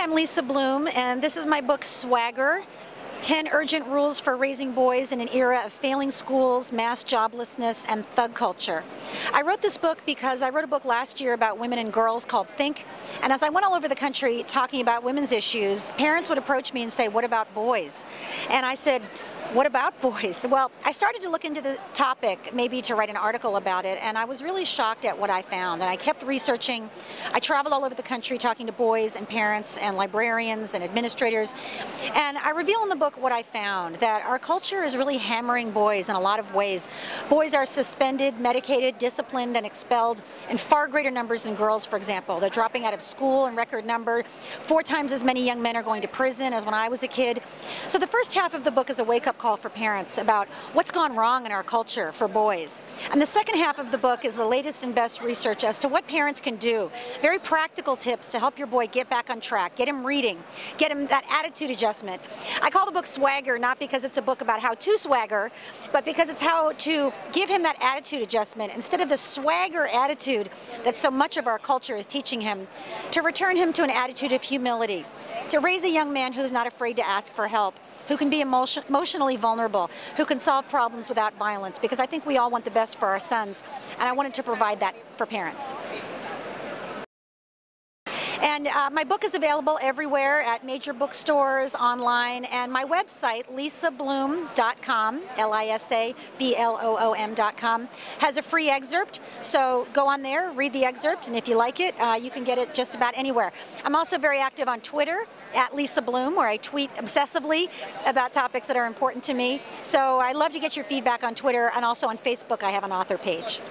I'm Lisa Bloom, and this is my book, Swagger, 10 Urgent Rules for Raising Boys in an Era of Failing Schools, Mass Joblessness, and Thug Culture. I wrote this book because I wrote a book last year about women and girls called Think, and as I went all over the country talking about women's issues, parents would approach me and say, what about boys? And I said, what about boys? Well, I started to look into the topic, maybe to write an article about it, and I was really shocked at what I found. And I kept researching. I traveled all over the country talking to boys and parents and librarians and administrators. And I reveal in the book what I found, that our culture is really hammering boys in a lot of ways. Boys are suspended, medicated, disciplined, and expelled in far greater numbers than girls, for example. They're dropping out of school in record number. 4 times as many young men are going to prison as when I was a kid. So the first half of the book is a wake-up call for parents about what's gone wrong in our culture for boys. And the second half of the book is the latest and best research as to what parents can do. Very practical tips to help your boy get back on track, get him reading, get him that attitude adjustment. I call the book Swagger not because it's a book about how to swagger, but because it's how to give him that attitude adjustment instead of the swagger attitude that so much of our culture is teaching him, to return him to an attitude of humility, to raise a young man who's not afraid to ask for help, who can be emotionally vulnerable, who can solve problems without violence, because I think we all want the best for our sons, and I wanted to provide that for parents. And my book is available everywhere at major bookstores, online, and my website, lisabloom.com, Lisabloom.com, has a free excerpt. So go on there, read the excerpt, and if you like it, you can get it just about anywhere. I'm also very active on Twitter, at Lisa Bloom, where I tweet obsessively about topics that are important to me. So I'd love to get your feedback on Twitter, and also on Facebook I have an author page.